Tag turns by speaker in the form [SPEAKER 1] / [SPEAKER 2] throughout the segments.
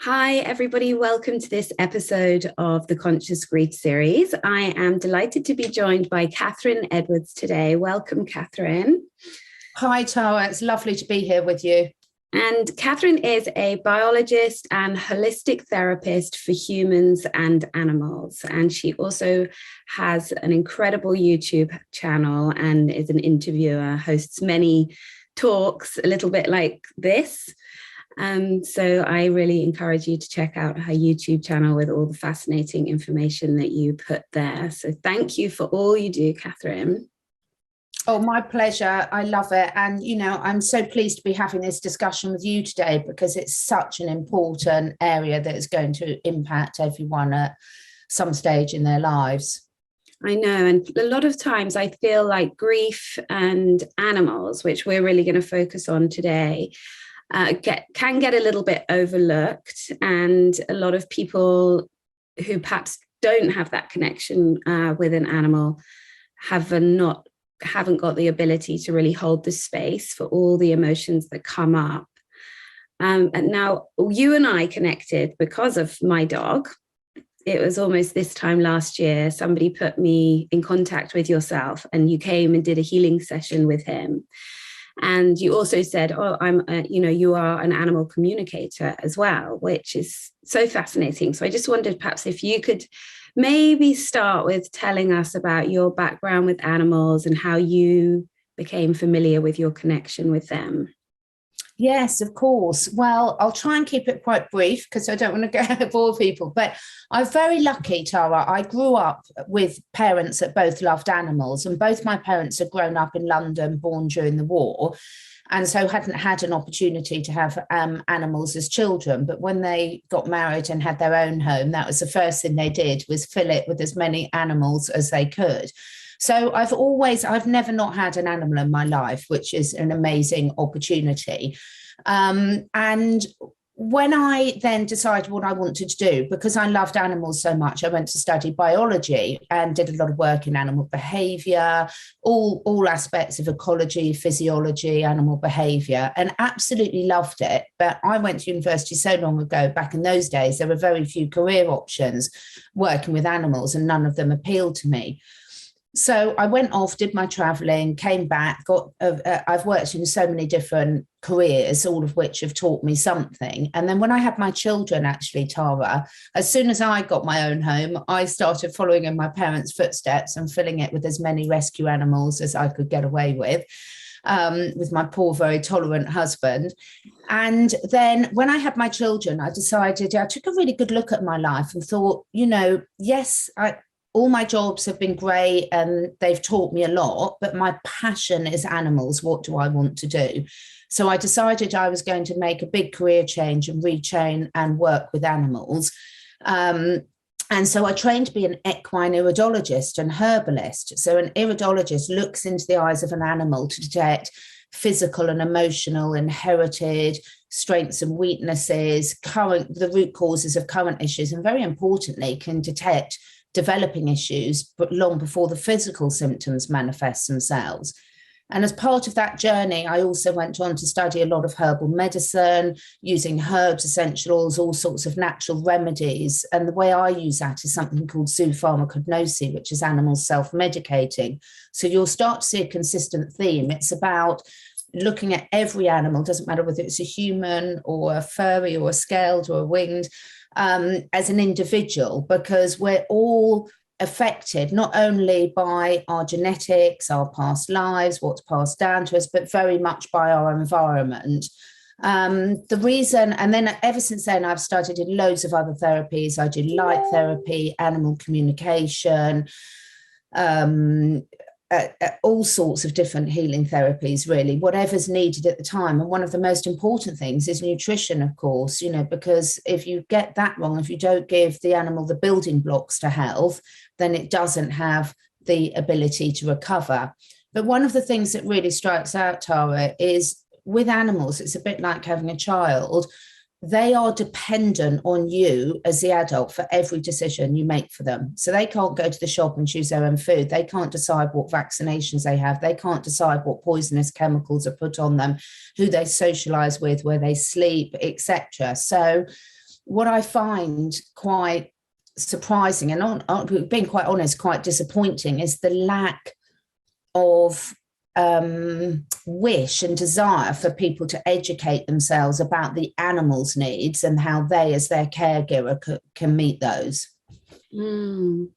[SPEAKER 1] Hi, everybody. Welcome to this episode of the Conscious Grief series. I am delighted to be joined by Catherine Edwards today. Welcome, Catherine.
[SPEAKER 2] Hi, Tara. It's lovely to be here with you.
[SPEAKER 1] And Catherine is a biologist and holistic therapist for humans and animals. And she also has an incredible YouTube channel and is an interviewer, hosts many talks, a little bit like this. So I really encourage you to check out her YouTube channel with all the fascinating information that you put there. So thank you for all you do, Catherine.
[SPEAKER 2] Oh, my pleasure. I love it. And, I'm so pleased to be having this discussion with you today because it's such an important area that is going to impact everyone at some stage in their lives.
[SPEAKER 1] I know. And a lot of times I feel like grief and animals, which we're really going to focus on today, can get a little bit overlooked, and a lot of people who perhaps don't have that connection with an animal haven't got the ability to really hold the space for all the emotions that come up. And now you and I connected because of my dog. It was almost this time last year, somebody put me in contact with yourself and you came and did a healing session with him. And you also said, you are an animal communicator as well, which is so fascinating. So I just wondered perhaps if you could maybe start with telling us about your background with animals and how you became familiar with your connection with them.
[SPEAKER 2] Yes, of course. Well, I'll try and keep it quite brief because I don't want to bore people. But I'm very lucky, Tara. I grew up with parents that both loved animals, and both my parents had grown up in London, born during the war, and so hadn't had an opportunity to have animals as children. But when they got married and had their own home, that was the first thing they did, was fill it with as many animals as they could. So I've never not had an animal in my life, which is an amazing opportunity. And when I then decided what I wanted to do, because I loved animals so much, I went to study biology and did a lot of work in animal behavior, all aspects of ecology, physiology, animal behavior, and absolutely loved it. But I went to university so long ago. Back in those days, there were very few career options working with animals, and none of them appealed to me. So I went off, did my traveling, came back, I've worked in so many different careers, all of which have taught me something. And then when I had my children, actually, Tara, as soon as I got my own home, I started following in my parents' footsteps and filling it with as many rescue animals as I could get away with my poor, very tolerant husband. And then when I had my children, I took a really good look at my life and thought, yes, all my jobs have been great and they've taught me a lot, but my passion is animals. What do I want to do? So I decided I was going to make a big career change and retrain and work with animals. And so I trained to be an equine iridologist and herbalist. So an iridologist looks into the eyes of an animal to detect physical and emotional, inherited strengths and weaknesses, the root causes of current issues, and very importantly, can detect developing issues, but long before the physical symptoms manifest themselves. And as part of that journey, I also went on to study a lot of herbal medicine, using herbs, essential oils, all sorts of natural remedies. And the way I use that is something called zoopharmacognosy, which is animals self-medicating. So you'll start to see a consistent theme. It's about looking at every animal, doesn't matter whether it's a human or a furry or a scaled or a winged, as an individual, because we're all affected not only by our genetics, our past lives, what's passed down to us, but very much by our environment. The reason, and then ever since then, I've studied in loads of other therapies. I do light therapy, animal communication, all sorts of different healing therapies, really, whatever's needed at the time. And one of the most important things is nutrition, of course, because if you get that wrong, if you don't give the animal the building blocks to health, then it doesn't have the ability to recover. But one of the things that really strikes out, Tara, is with animals, it's a bit like having a child. They are dependent on you as the adult for every decision you make for them. So they can't go to the shop and choose their own food. They can't decide what vaccinations they have. They can't decide what poisonous chemicals are put on them, who they socialize with, where they sleep, etc. So what I find quite surprising and being quite honest, quite disappointing is the lack of wish and desire for people to educate themselves about the animals' needs and how they, as their caregiver, can meet those.
[SPEAKER 1] I know,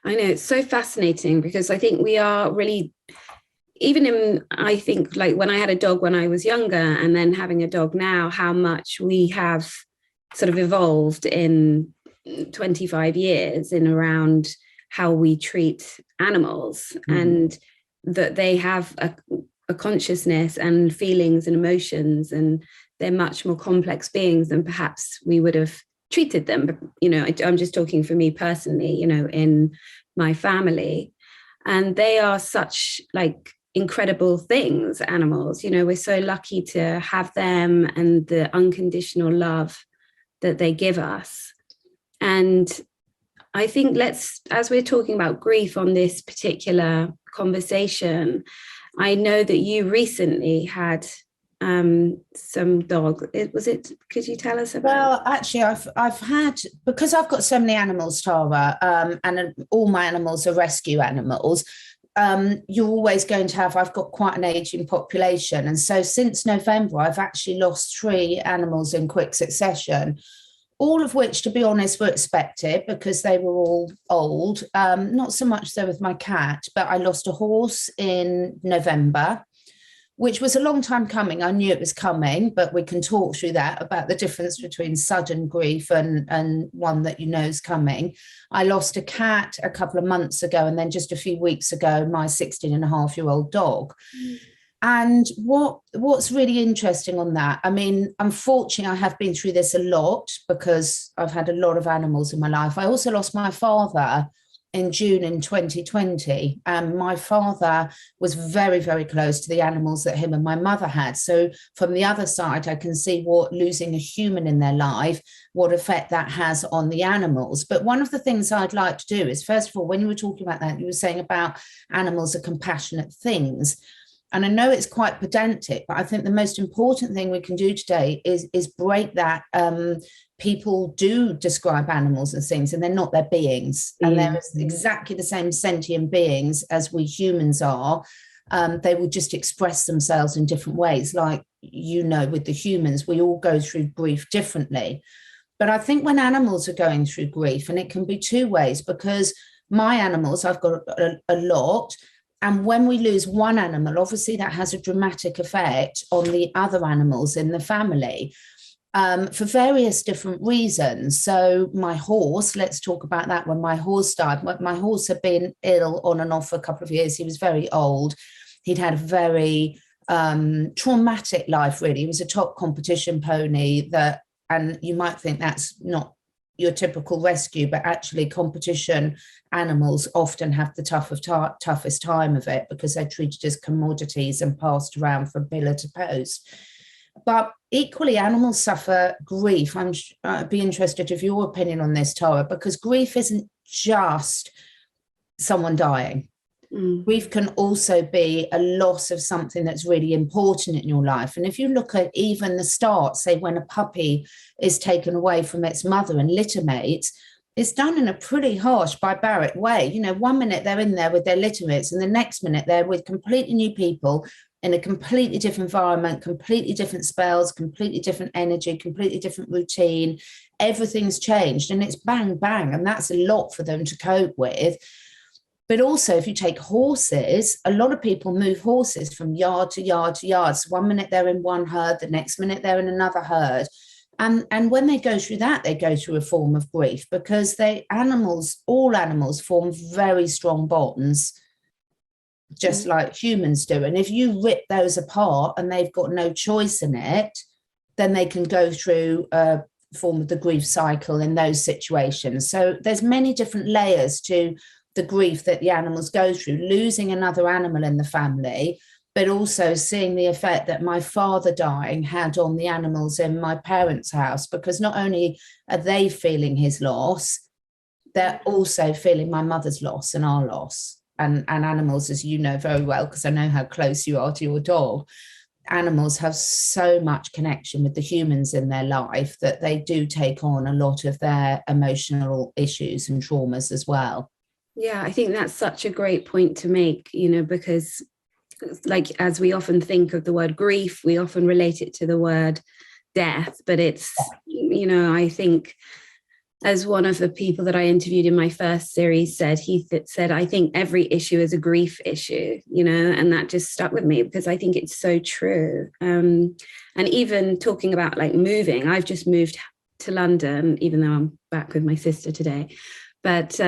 [SPEAKER 1] it's so fascinating, because I think we are really, even in, I think, like when I had a dog when I was younger and then having a dog now, how much we have sort of evolved in 25 years in around how we treat animals, and that they have a consciousness and feelings and emotions, and they're much more complex beings than perhaps we would have treated them. But, you know, I'm just talking for me personally, you know, in my family, and they are such like incredible things, animals. You know, we're so lucky to have them and the unconditional love that they give us. And I think as we're talking about grief on this particular conversation, I know that you recently had some dog. Could you tell us about?
[SPEAKER 2] Well, actually, I've had, because I've got so many animals, Tara, and all my animals are rescue animals. You're always going to have, I've got quite an aging population. And so since November, I've actually lost 3 animals in quick succession, all of which, to be honest, were expected because they were all old. Not so much so with my cat, but I lost a horse in November, which was a long time coming. I knew it was coming, but we can talk through that, about the difference between sudden grief and one that you know is coming. I lost a cat a couple of months ago, and then just a few weeks ago, my 16-and-a-half-year-old dog. And what's really interesting on that, I mean, unfortunately, I have been through this a lot because I've had a lot of animals in my life. I also lost my father in June in 2020. My father was very, very close to the animals that him and my mother had. So from the other side, I can see what losing a human in their life, what effect that has on the animals. But one of the things I'd like to do is, first of all, when you were talking about that, you were saying about animals are compassionate things. And I know it's quite pedantic, but I think the most important thing we can do today is break that. People do describe animals as things, and they're not, their beings. And they're exactly the same sentient beings as we humans are. They will just express themselves in different ways. Like, you know, with the humans, we all go through grief differently. But I think when animals are going through grief, and it can be 2 ways, because my animals, I've got a lot. And when we lose one animal, obviously that has a dramatic effect on the other animals in the family, for various different reasons. So my horse, let's talk about that. When my horse died, my horse had been ill on and off for a couple of years. He was very old. He'd had a very traumatic life, really. He was a top competition pony and you might think that's not your typical rescue, but actually competition animals often have the toughest time of it, because they're treated as commodities and passed around from pillar to post. But equally, animals suffer grief. I'd be interested in your opinion on this, Tara, because grief isn't just someone dying. Grief can also be a loss of something that's really important in your life. And if you look at even the start, say when a puppy is taken away from its mother and litter mates, it's done in a pretty harsh, barbaric way. You know, one minute they're in there with their litter mates, and the next minute they're with completely new people in a completely different environment, completely different spells, completely different energy, completely different routine. Everything's changed, and it's bang, bang. And that's a lot for them to cope with. But also, if you take horses, a lot of people move horses from yard to yard to yard. So one minute they're in one herd, the next minute they're in another herd. And when they go through that, they go through a form of grief, because all animals form very strong bonds, just like humans do. And if you rip those apart and they've got no choice in it, then they can go through a form of the grief cycle in those situations. So there's many different layers to the grief that the animals go through, losing another animal in the family, but also seeing the effect that my father dying had on the animals in my parents' house, because not only are they feeling his loss, they're also feeling my mother's loss and our loss. And animals, as you know very well, because I know how close you are to your dog, animals have so much connection with the humans in their life that they do take on a lot of their emotional issues and traumas as well.
[SPEAKER 1] Yeah, I think that's such a great point to make, because like, as we often think of the word grief, we often relate it to the word death, but it's, I think, as one of the people that I interviewed in my first series said, said, I think every issue is a grief issue, and that just stuck with me because I think it's so true. And even talking about like moving, I've just moved to London, even though I'm back with my sister today. But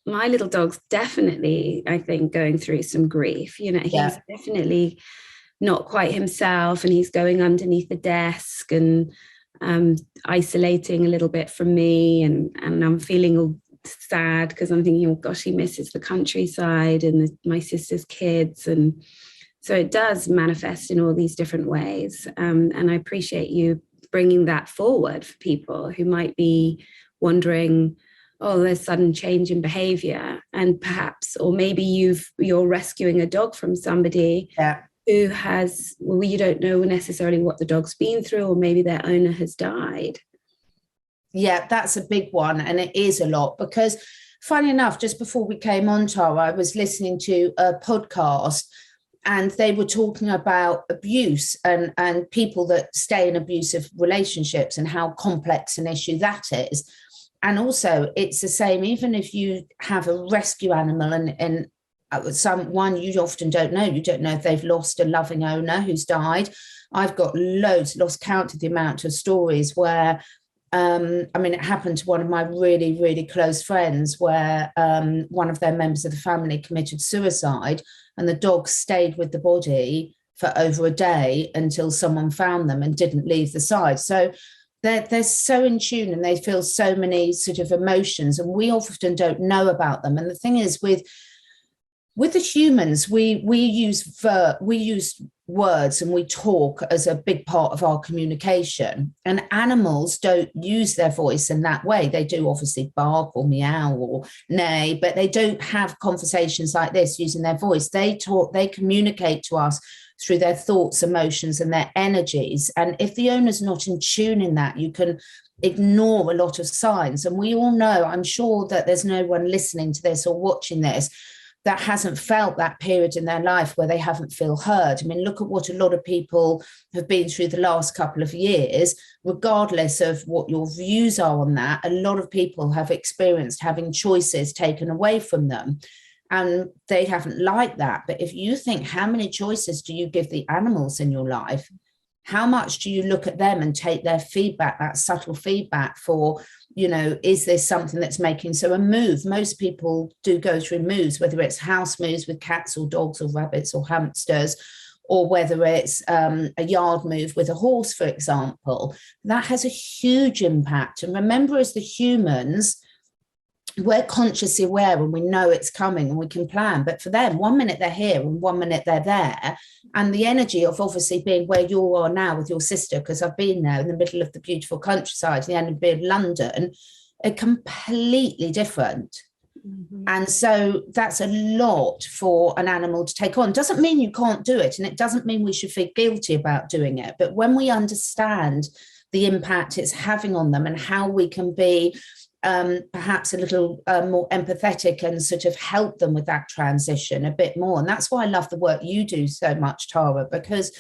[SPEAKER 1] my little dog's definitely, I think, going through some grief. He's definitely not quite himself, and he's going underneath the desk and isolating a little bit from me, and I'm feeling all sad because I'm thinking, oh gosh, he misses the countryside and my sister's kids, and so it does manifest in all these different ways. And I appreciate you bringing that forward for people who might be wondering, oh, there's sudden change in behavior, and perhaps, or maybe you're rescuing a dog from somebody who has, well, you don't know necessarily what the dog's been through, or maybe their owner has died.
[SPEAKER 2] Yeah, that's a big one. And it is a lot because, funny enough, just before we came on, Tara, I was listening to a podcast and they were talking about abuse and people that stay in abusive relationships and how complex an issue that is. And also it's the same, even if you have a rescue animal and someone you often don't know if they've lost a loving owner who's died. I've got lost count of the amount of stories where, it happened to one of my really, really close friends where one of their members of the family committed suicide and the dog stayed with the body for over a day until someone found them and didn't leave the side. So they're so in tune and they feel so many sort of emotions, and we often don't know about them. And the thing is, with the humans, we use words and we talk as a big part of our communication. And animals don't use their voice in that way. They do obviously bark or meow or neigh, but they don't have conversations like this using their voice. They communicate to us through their thoughts, emotions, and their energies. And if the owner's not in tune in that, you can ignore a lot of signs. And we all know, I'm sure that there's no one listening to this or watching this that hasn't felt that period in their life where they haven't feel heard. I mean, look at what a lot of people have been through the last couple of years. Regardless of what your views are on that, a lot of people have experienced having choices taken away from them. And they haven't liked that. But if you think, how many choices do you give the animals in your life? How much do you look at them and take their feedback, that subtle feedback for, is this something that's making? So a move, most people do go through moves, whether it's house moves with cats or dogs or rabbits or hamsters, or whether it's a yard move with a horse, for example. That has a huge impact. And remember, as the humans, we're consciously aware and we know it's coming and we can plan. But for them, 1 minute they're here and 1 minute they're there. And the energy of obviously being where you are now with your sister, because I've been there in the middle of the beautiful countryside, the end of London, are completely different. Mm-hmm. And so that's a lot for an animal to take on. Doesn't mean you can't do it. And it doesn't mean we should feel guilty about doing it. But when we understand the impact it's having on them and how we can be perhaps a little more empathetic and sort of help them with that transition a bit more. And that's why I love the work you do so much, Tara, because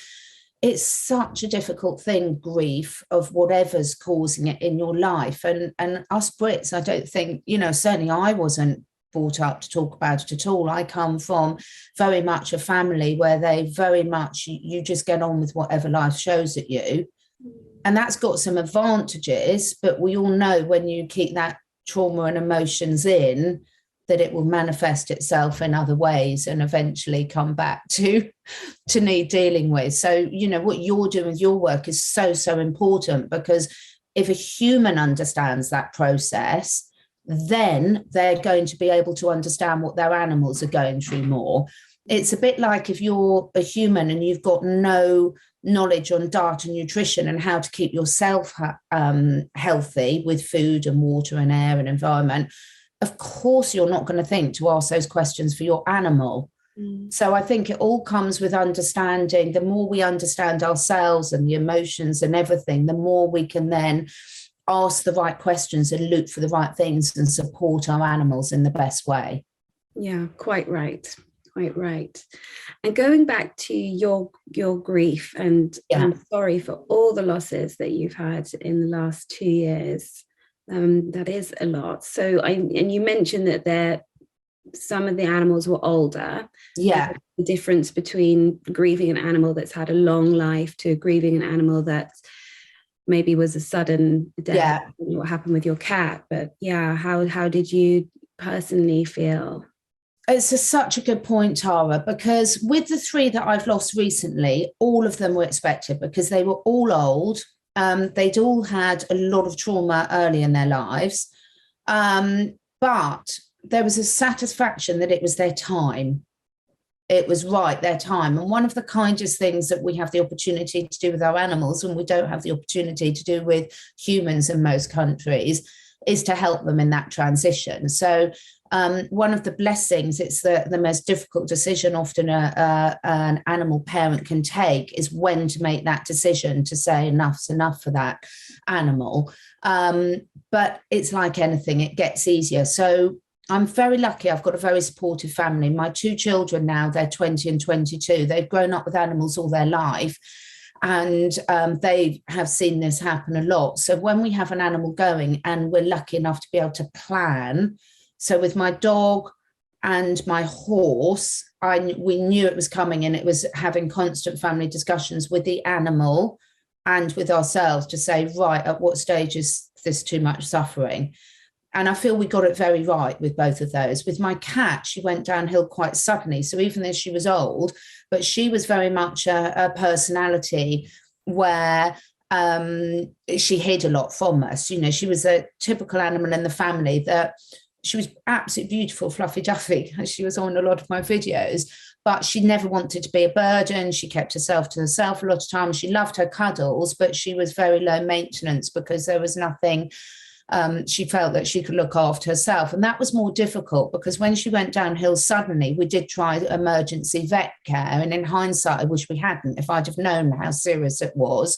[SPEAKER 2] it's such a difficult thing, grief of whatever's causing it in your life. And us Brits, I don't think, certainly I wasn't brought up to talk about it at all. I come from very much a family where they very much, you just get on with whatever life shows at you. And that's got some advantages, but we all know when you keep that trauma and emotions in, that it will manifest itself in other ways and eventually come back to need dealing with. So, what you're doing with your work is so, so important, because if a human understands that process, then they're going to be able to understand what their animals are going through more. It's a bit like if you're a human and you've got no knowledge on diet and nutrition and how to keep yourself healthy with food and water and air and environment, of course you're not going to think to ask those questions for your animal. So I think it all comes with understanding. The more we understand ourselves and the emotions and everything, the more we can then ask the right questions and look for the right things and support our animals in the best way.
[SPEAKER 1] Yeah, quite right. Quite right. And going back to your grief, and I'm sorry for all the losses that you've had in the last 2 years. That is a lot. So and you mentioned that some of the animals were older.
[SPEAKER 2] Yeah.
[SPEAKER 1] The difference between grieving an animal that's had a long life to grieving an animal that maybe was a sudden death.
[SPEAKER 2] Yeah.
[SPEAKER 1] What happened with your cat? But yeah, how did you personally feel?
[SPEAKER 2] It's such a good point, Tara, because with the 3 that I've lost recently, all of them were expected because they were all old. They'd all had a lot of trauma early in their lives. But there was a satisfaction that it was their time. It was right, their time. And one of the kindest things that we have the opportunity to do with our animals, and we don't have the opportunity to do with humans in most countries, is to help them in that transition. So one of the blessings, it's the most difficult decision often an animal parent can take, is when to make that decision to say enough's enough for that animal. But it's like anything, it gets easier. So I'm very lucky. I've got a very supportive family. My 2 children now, they're 20 and 22. They've grown up with animals all their life. And they have seen this happen a lot. So when we have an animal going and we're lucky enough to be able to plan, so with my dog and my horse, we knew it was coming, and it was having constant family discussions with the animal and with ourselves to say, right, at what stage is this too much suffering? And I feel we got it very right with both of those. With my cat, she went downhill quite suddenly. So even though she was old, but she was very much a personality where she hid a lot from us. You know, she was a typical animal in the family that she was absolutely beautiful, fluffy duffy. She was on a lot of my videos, but she never wanted to be a burden. She kept herself to herself a lot of times. She loved her cuddles, but she was very low maintenance because there was nothing. She felt that she could look after herself. And that was more difficult because when she went downhill suddenly, we did try emergency vet care. And in hindsight, I wish we hadn't, if I'd have known how serious it was.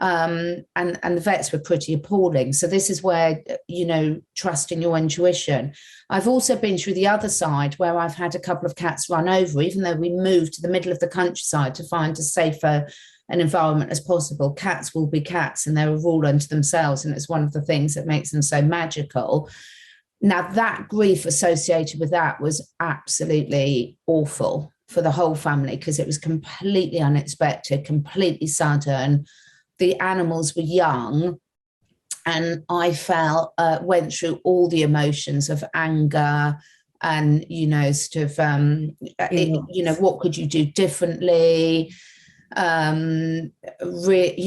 [SPEAKER 2] And the vets were pretty appalling. So this is where, you know, trusting your intuition. I've also been through the other side where I've had a couple of cats run over, even though we moved to the middle of the countryside to find a safer an environment as possible. Cats will be cats and they're a rule unto themselves. And it's one of the things that makes them so magical. Now, that grief associated with that was absolutely awful for the whole family because it was completely unexpected, completely sudden. The animals were young. And I went through all the emotions of anger and, you know, sort of, you know, what could you do differently? You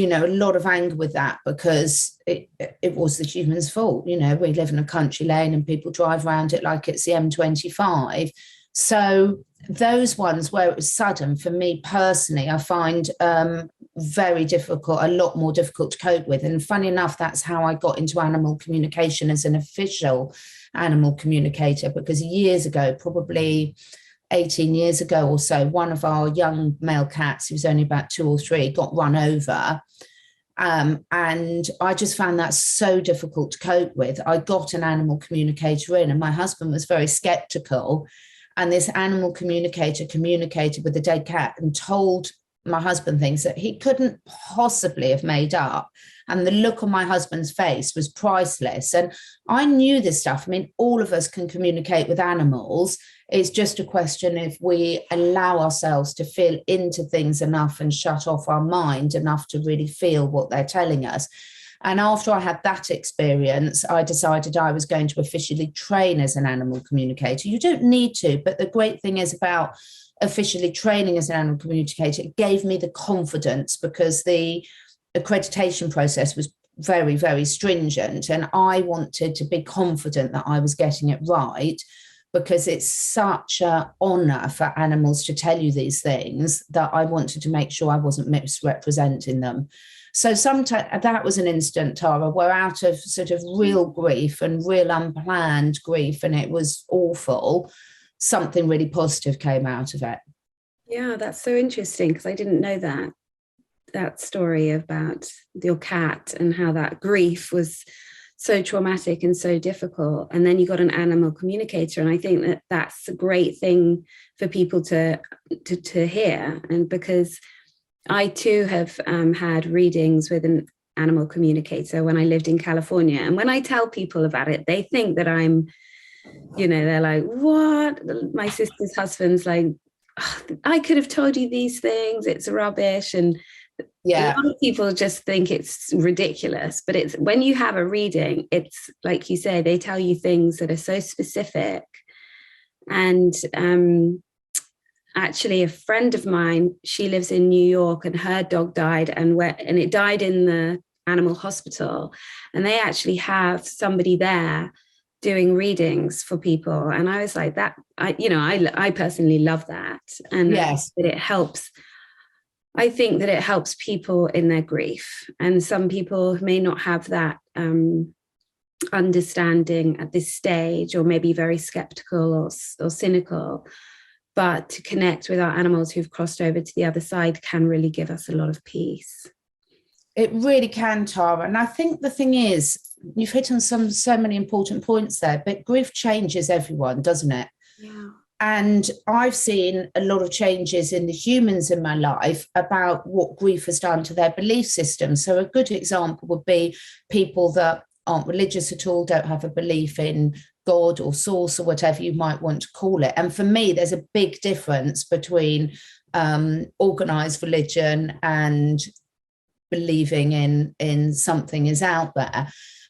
[SPEAKER 2] know, a lot of anger with that because it was the human's fault. You know, we live in a country lane and people drive around it like it's the M25. So those ones where it was sudden, for me personally, I find very difficult, a lot more difficult to cope with. And funny enough, that's how I got into animal communication as an official animal communicator, because years ago, probably 18 years ago or so, one of our young male cats, who was only about 2 or 3, got run over. And I just found that so difficult to cope with. I got an animal communicator in, and my husband was very skeptical. And this animal communicator communicated with the dead cat and told my husband things that he couldn't possibly have made up. And the look on my husband's face was priceless. And I knew this stuff. I mean, all of us can communicate with animals. It's just a question if we allow ourselves to feel into things enough and shut off our mind enough to really feel what they're telling us. And after I had that experience, I decided I was going to officially train as an animal communicator. You don't need to, but the great thing is about officially training as an animal communicator, it gave me the confidence because the accreditation process was very, very stringent. And I wanted to be confident that I was getting it right, because it's such an honor for animals to tell you these things that I wanted to make sure I wasn't misrepresenting them. So sometimes that was an instant, Tara, where out of sort of real grief and real unplanned grief, and it was awful, something really positive came out of it.
[SPEAKER 1] Yeah, that's so interesting, because I didn't know that story about your cat and how that grief was so traumatic and so difficult. And then you got an animal communicator. And I think that that's a great thing for people to hear. And because I too have had readings with an animal communicator when I lived in California. And when I tell people about it, they think that I'm, they're like, what? My sister's husband's like, oh, I could have told you these things. It's rubbish. And
[SPEAKER 2] yeah,
[SPEAKER 1] a lot of people just think it's ridiculous, but it's when you have a reading, it's like you say, they tell you things that are so specific. And actually, a friend of mine, she lives in New York, and her dog died, and it died in the animal hospital. And they actually have somebody there doing readings for people. And I was like, that, I personally love that. And
[SPEAKER 2] yes,
[SPEAKER 1] that it helps. I think that it helps people in their grief. And some people may not have that understanding at this stage, or maybe very skeptical or cynical. But to connect with our animals who've crossed over to the other side can really give us a lot of peace.
[SPEAKER 2] It really can, Tara. And I think the thing is, you've hit on so many important points there, but grief changes everyone, doesn't it?
[SPEAKER 1] Yeah.
[SPEAKER 2] And I've seen a lot of changes in the humans in my life about what grief has done to their belief system. So a good example would be people that aren't religious at all, don't have a belief in God or source or whatever you might want to call it. And for me, there's a big difference between organized religion and believing in something is out there.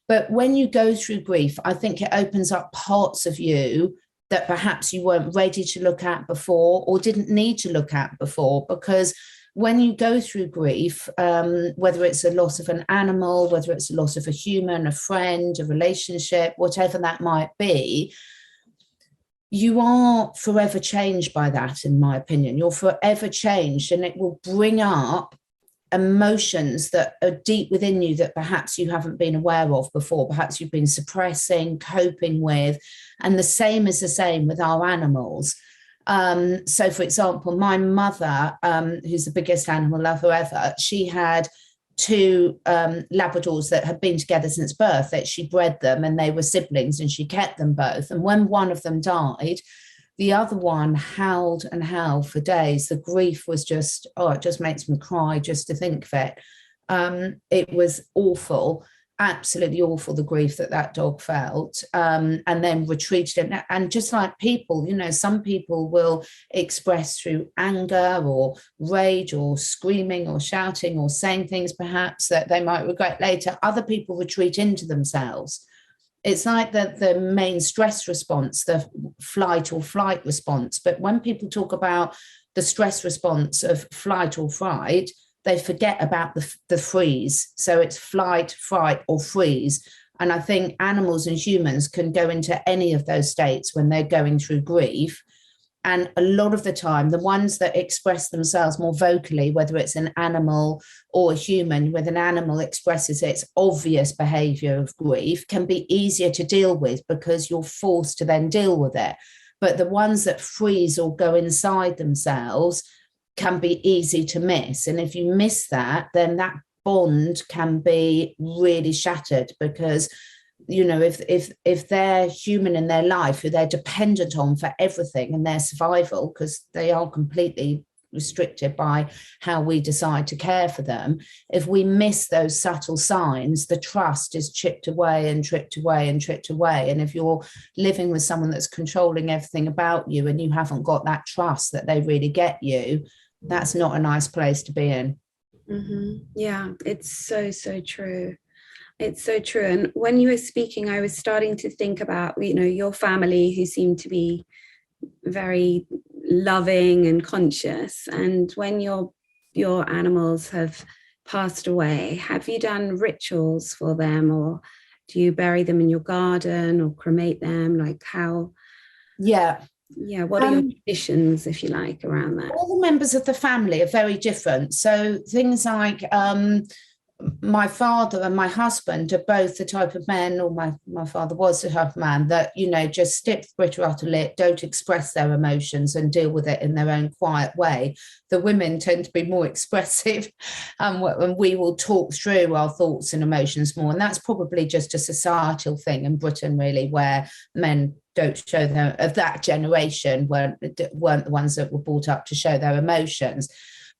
[SPEAKER 2] But when you go through grief, I think it opens up parts of you that perhaps you weren't ready to look at before, or didn't need to look at before. Because when you go through grief, whether it's a loss of an animal, whether it's a loss of a human, a friend, a relationship, whatever that might be, you are forever changed by that, in my opinion. You're forever changed, and it will bring up emotions that are deep within you that perhaps you haven't been aware of before, perhaps you've been suppressing, coping with. And the same is the same with our animals. So, for example, my mother, who's the biggest animal lover ever, she had two Labradors that had been together since birth, that she bred them, and they were siblings, and she kept them both. And when one of them died, the other one howled and howled for days. The grief was just, it just makes me cry just to think of it. It was awful, absolutely awful, the grief that dog felt, and then retreated. And just like people, some people will express through anger or rage or screaming or shouting or saying things perhaps that they might regret later. Other people retreat into themselves. It's like the main stress response, the flight or flight response. But when people talk about the stress response of flight or fright, they forget about the freeze. So it's flight, fright, or freeze. And I think animals and humans can go into any of those states when they're going through grief. And a lot of the time, the ones that express themselves more vocally, whether it's an animal or a human, with an animal expresses its obvious behavior of grief, can be easier to deal with because you're forced to then deal with it. But the ones that freeze or go inside themselves can be easy to miss. And if you miss that, then that bond can be really shattered, because if they're human in their life, who they're dependent on for everything and their survival, because they are completely restricted by how we decide to care for them, if we miss those subtle signs, the trust is chipped away and chipped away and chipped away. And if you're living with someone that's controlling everything about you, and you haven't got that trust that they really get you, that's not a nice place to be in.
[SPEAKER 1] Mm-hmm. Yeah, it's so true. It's so true. And when you were speaking, I was starting to think about, your family, who seem to be very loving and conscious. And when your animals have passed away, have you done rituals for them, or do you bury them in your garden or cremate them? Like how?
[SPEAKER 2] Yeah.
[SPEAKER 1] Yeah. What are your traditions, if you like, around that?
[SPEAKER 2] All the members of the family are very different. So things like, my father and my husband are both the type of men, or my father was the type of man that, just stick the Brita out a lip, don't express their emotions and deal with it in their own quiet way. The women tend to be more expressive, and we will talk through our thoughts and emotions more. And that's probably just a societal thing in Britain, really, where men don't show them, of that generation weren't the ones that were brought up to show their emotions.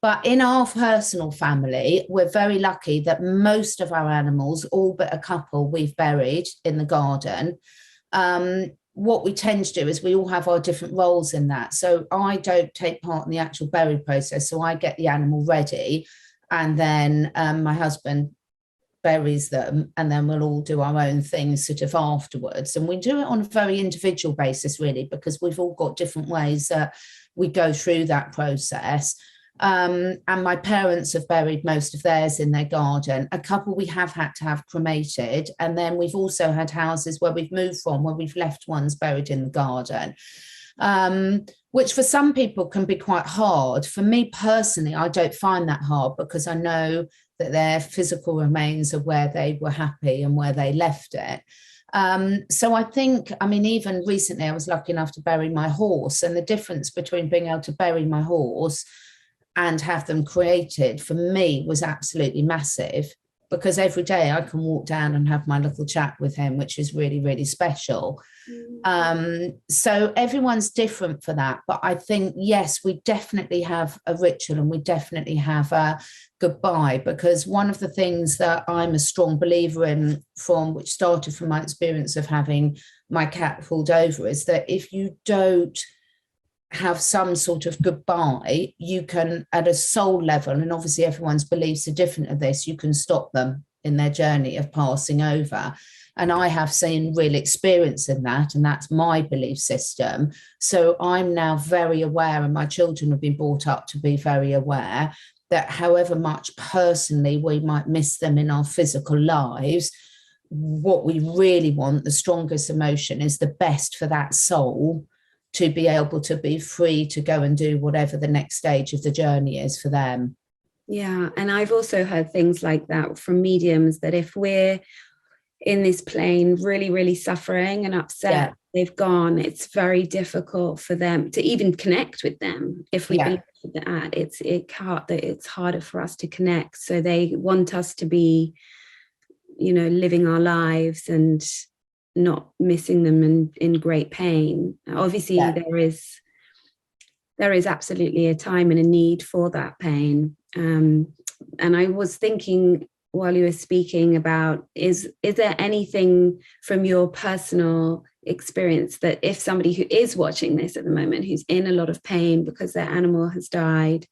[SPEAKER 2] But in our personal family, we're very lucky that most of our animals, all but a couple, we've buried in the garden. What we tend to do is we all have our different roles in that. So I don't take part in the actual bury process. So I get the animal ready, and then my husband buries them, and then we'll all do our own things sort of afterwards. And we do it on a very individual basis, really, because we've all got different ways that we go through that process. And my parents have buried most of theirs in their garden. A couple we have had to have cremated. And then we've also had houses where we've moved from, where we've left ones buried in the garden, which for some people can be quite hard. For me personally, I don't find that hard, because I know that their physical remains are where they were happy and where they left it. So I think, even recently I was lucky enough to bury my horse, and the difference between being able to bury my horse and have them created for me was absolutely massive, because every day I can walk down and have my little chat with him, which is really, really special. So everyone's different for that. But I think, yes, we definitely have a ritual, and we definitely have a goodbye, because one of the things that I'm a strong believer in, which started from my experience of having my cat pulled over, is that if you don't have some sort of goodbye, you can, at a soul level, and obviously everyone's beliefs are different of this, you can stop them in their journey of passing over. And I have seen real experience in that, and that's my belief system. So I'm now very aware, and my children have been brought up to be very aware, that however much personally we might miss them in our physical lives, what we really want, the strongest emotion, is the best for that soul to be able to be free to go and do whatever the next stage of the journey is for them.
[SPEAKER 1] Yeah. And I've also heard things like that from mediums, that if we're in this plane really, really suffering and upset, they've gone, it's very difficult for them to even connect with them. If we believe that, it's harder for us to connect. So they want us to be, living our lives and not missing them in great pain. Obviously, there is absolutely a time and a need for that pain. And I was thinking while you were speaking about, is there anything from your personal experience that if somebody who is watching this at the moment, who's in a lot of pain because their animal has died,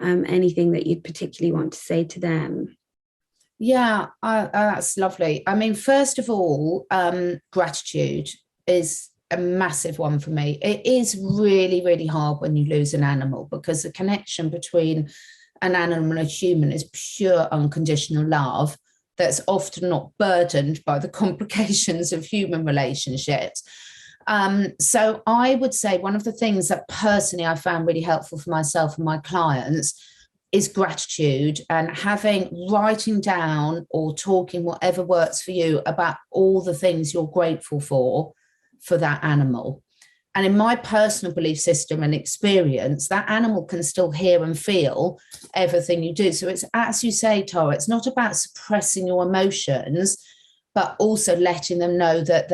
[SPEAKER 1] anything that you'd particularly want to say to them?
[SPEAKER 2] Yeah, that's lovely. First of all, gratitude is a massive one for me. It is really, really hard when you lose an animal, because the connection between an animal and a human is pure unconditional love that's often not burdened by the complications of human relationships. So I would say one of the things that personally I found really helpful for myself and my clients is gratitude, and writing down or talking, whatever works for you, about all the things you're grateful for that animal. And in my personal belief system and experience, that animal can still hear and feel everything you do. So it's, as you say, Tara, it's not about suppressing your emotions, but also letting them know that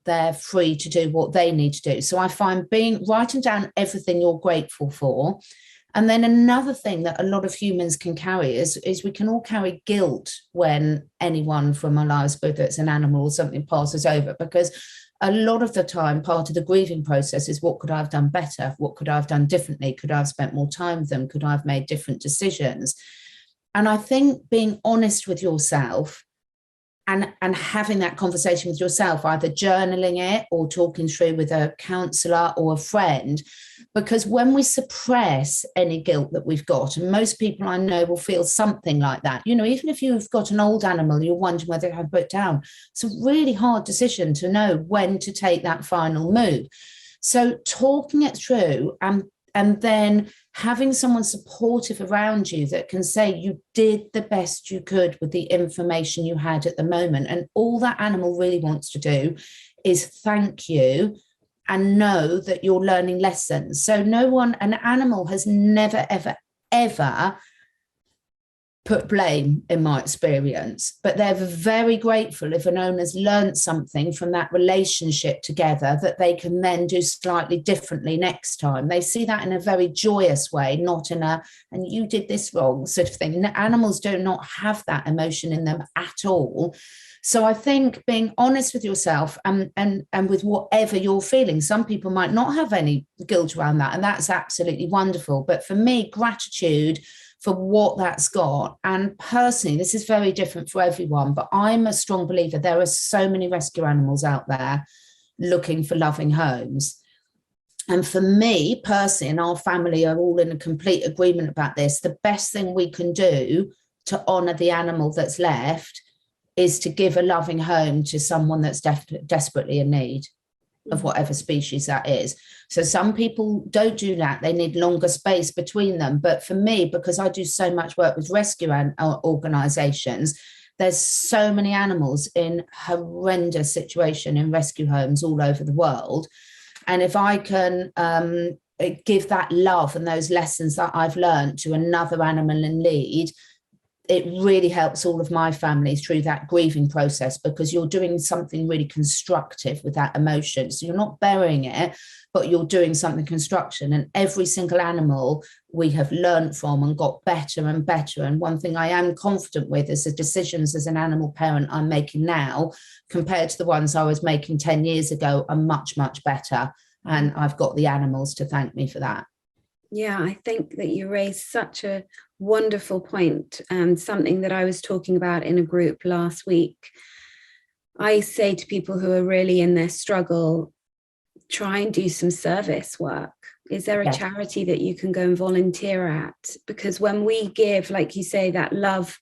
[SPEAKER 2] they're free to do what they need to do. So I find writing down everything you're grateful for. And then another thing that a lot of humans can carry is we can all carry guilt when anyone from our lives, whether it's an animal or something, passes over, because a lot of the time, part of the grieving process is, what could I have done better? What could I have done differently? Could I have spent more time with them? Could I have made different decisions? And I think being honest with yourself and having that conversation with yourself, either journaling it or talking through with a counsellor or a friend, because when we suppress any guilt that we've got, and most people I know will feel something like that, even if you've got an old animal, you're wondering whether to have put down, it's a really hard decision to know when to take that final move. So talking it through and and then having someone supportive around you that can say you did the best you could with the information you had at the moment. And all that animal really wants to do is thank you and know that you're learning lessons. So an animal has never, ever, ever put blame, in my experience, but they're very grateful if an owner's learned something from that relationship together that they can then do slightly differently next time. They see that in a very joyous way, not in a, and you did this wrong sort of thing. And animals do not have that emotion in them at all. So I think being honest with yourself and with whatever you're feeling, some people might not have any guilt around that, and that's absolutely wonderful. But for me, gratitude for what that's got. And personally, this is very different for everyone, but I'm a strong believer there are so many rescue animals out there looking for loving homes. And for me personally, and our family are all in a complete agreement about this, the best thing we can do to honour the animal that's left is to give a loving home to someone that's desperately in need of whatever species that is. So some people don't do that. They need longer space between them. But for me, because I do so much work with rescue organisations, there's so many animals in horrendous situation in rescue homes all over the world. And if I can give that love and those lessons that I've learned to another animal in need, it really helps all of my families through that grieving process, because you're doing something really constructive with that emotion. So you're not burying it, but you're doing something construction. And every single animal we have learned from and got better and better. And one thing I am confident with is the decisions as an animal parent I'm making now compared to the ones I was making 10 years ago are much, much better. And I've got the animals to thank me for that.
[SPEAKER 1] Yeah, I think that you raised such a wonderful point, and something that I was talking about in a group last week. I say to people who are really in their struggle, try and do some service work. Is there a charity that you can go and volunteer at? Because when we give, like you say, that love,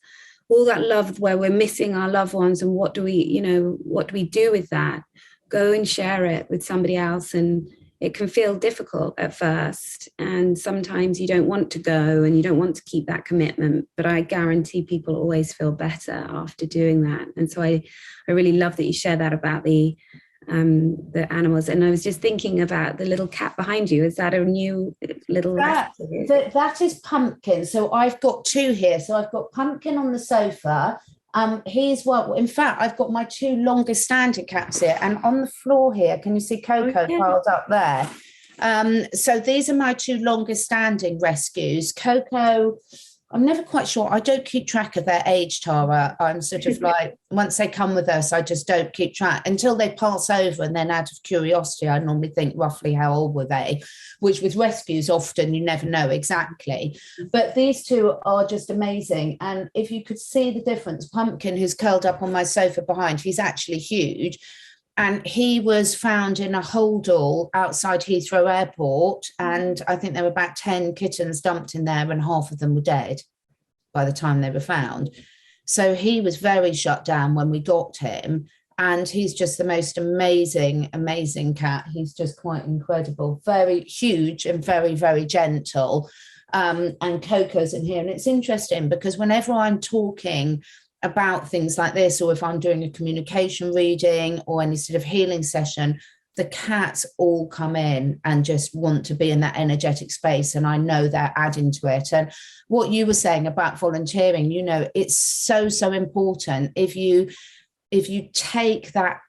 [SPEAKER 1] all that love where we're missing our loved ones, and what do we do with that? Go and share it with somebody else. And it can feel difficult at first, and sometimes you don't want to go and you don't want to keep that commitment, but I guarantee people always feel better after doing that. And so I really love that you share that about the animals. And I was just thinking about the little cat behind you. Is that a new little
[SPEAKER 2] that is Pumpkin. So I've got two here. So I've got Pumpkin on the sofa. Here's what, in fact, I've got my two longest standing cats here, and on the floor here, can you see Coco piled up there? So these are my two longest standing rescues. Coco, I'm never quite sure. I don't keep track of their age, Tara. I'm sort of like, once they come with us, I just don't keep track until they pass over. And then out of curiosity, I normally think roughly how old were they, which with rescues, often you never know exactly. But these two are just amazing. And if you could see the difference, Pumpkin, who's curled up on my sofa behind, he's actually huge. And he was found in a holdall outside Heathrow Airport. And I think there were about 10 kittens dumped in there, and half of them were dead by the time they were found. So he was very shut down when we got him. And he's just the most amazing, amazing cat. He's just quite incredible, very huge and very, very gentle. And Coco's in here. And it's interesting because whenever I'm talking about things like this, or if I'm doing a communication reading or any sort of healing session, the cats all come in and just want to be in that energetic space, and I know they're adding to it. And what you were saying about volunteering, it's so important. If you take that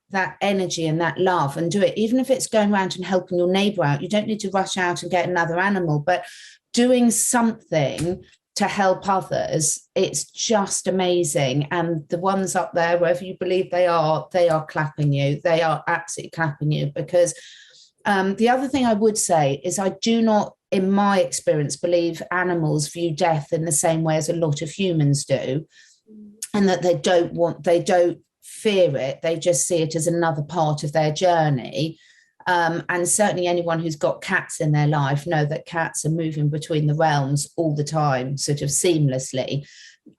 [SPEAKER 2] energy and that love and do it, even if it's going around and helping your neighbor out, you don't need to rush out and get another animal, but doing something to help others, it's just amazing. And the ones up there, wherever you believe they are clapping you. They are absolutely clapping you, because the other thing I would say is I do not, in my experience, believe animals view death in the same way as a lot of humans do, and that they don't fear it. They just see it as another part of their journey. And certainly anyone who's got cats in their life know that cats are moving between the realms all the time, sort of seamlessly.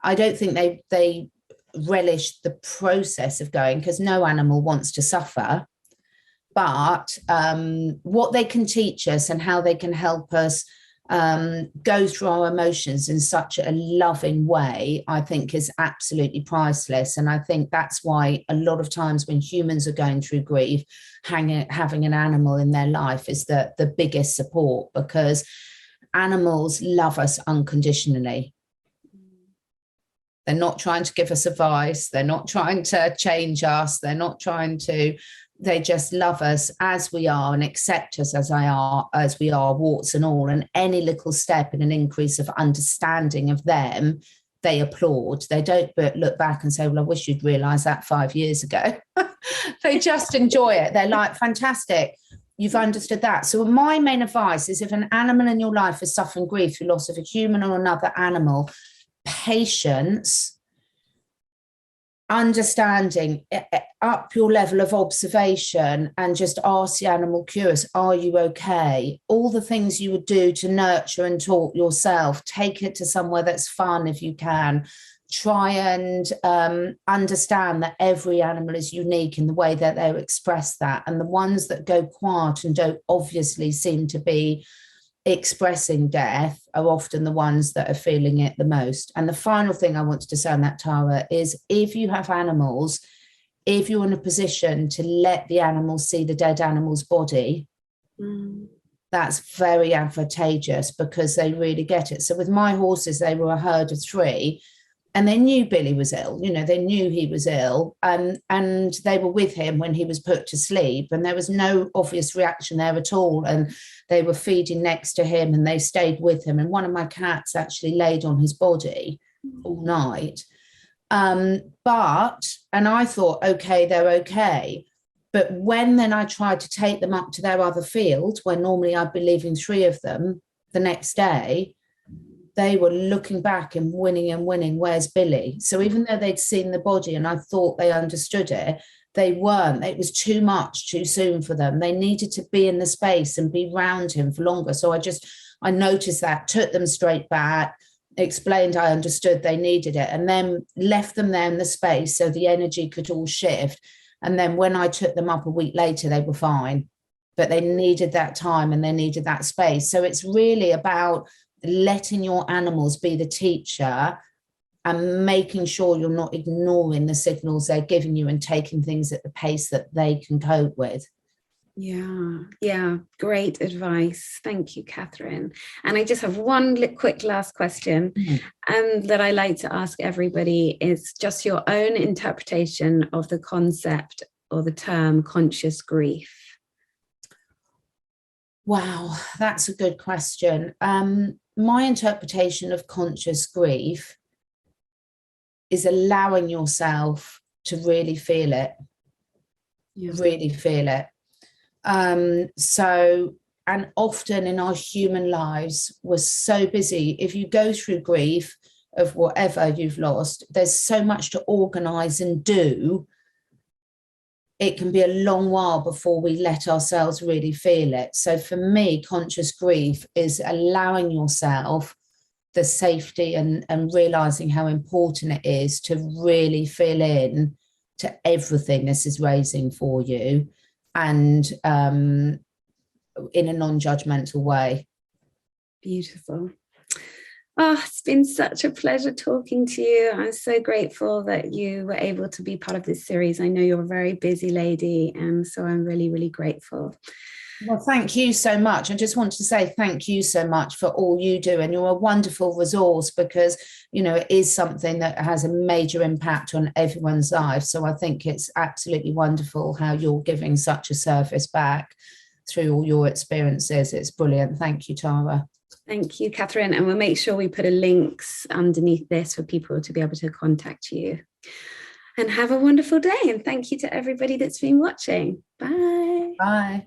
[SPEAKER 2] I don't think they relish the process of going, because no animal wants to suffer. but what they can teach us and how they can help us go through our emotions in such a loving way, I think is absolutely priceless. And I think that's why a lot of times when humans are going through grief, having an animal in their life is the biggest support, because animals love us unconditionally. They're not trying to give us advice. They're not trying to change us. They're not trying to, they just love us as we are and accept us as we are, warts and all. And any little step in an increase of understanding of them, they applaud. They don't look back and say, well, I wish you'd realised that 5 years ago. They just enjoy it. They're like, fantastic, you've understood that. So my main advice is, if an animal in your life is suffering grief through loss of a human or another animal, patience, understanding, up your level of observation, and just ask the animal, curious, are you okay? All the things you would do to nurture and talk yourself, take it to somewhere that's fun if you can. Try and understand that every animal is unique in the way that they express that. And the ones that go quiet and don't obviously seem to be expressing death are often the ones that are feeling it the most. And the final thing I wanted to say on that, Tara, is if you have animals, if you're in a position to let the animal see the dead animal's body, that's very advantageous, because they really get it. So with my horses, they were a herd of 3. And they knew Billy was ill, they knew he was ill, and they were with him when he was put to sleep, and there was no obvious reaction there at all. And they were feeding next to him and they stayed with him. And one of my cats actually laid on his body all night. And I thought, okay, they're okay. But when then I tried to take them up to their other field, where normally I'd be leaving 3 of them the next day, they were looking back and winning, where's Billy? So even though they'd seen the body and I thought they understood it, they weren't. It was too much, too soon for them. They needed to be in the space and be round him for longer. So I noticed that, took them straight back, explained I understood they needed it, and then left them there in the space so the energy could all shift. And then when I took them up a week later, they were fine. But they needed that time and they needed that space. So it's really about letting your animals be the teacher and making sure you're not ignoring the signals they're giving you and taking things at the pace that they can cope with.
[SPEAKER 1] Yeah, great advice. Thank you, Catherine. And I just have one quick last question that I like to ask everybody. Is just your own interpretation of the concept or the term conscious grief.
[SPEAKER 2] Wow, that's a good question. My interpretation of conscious grief is allowing yourself to really feel it, really feel it. And often in our human lives, we're so busy. If you go through grief of whatever you've lost, there's so much to organize and do. It can be a long while before we let ourselves really feel it. So for me, conscious grief is allowing yourself the safety and realizing how important it is to really feel in to everything this is raising for you, and in a non-judgmental way.
[SPEAKER 1] Beautiful. Oh, it's been such a pleasure talking to you. I'm so grateful that you were able to be part of this series. I know you're a very busy lady, and so I'm really, really grateful.
[SPEAKER 2] Well, thank you so much. I just want to say thank you so much for all you do. And you're a wonderful resource, because, it is something that has a major impact on everyone's life. So I think it's absolutely wonderful how you're giving such a service back through all your experiences. It's brilliant. Thank you, Tara.
[SPEAKER 1] Thank you, Catherine. And we'll make sure we put a links underneath this for people to be able to contact you. And have a wonderful day. And thank you to everybody that's been watching. Bye.
[SPEAKER 2] Bye.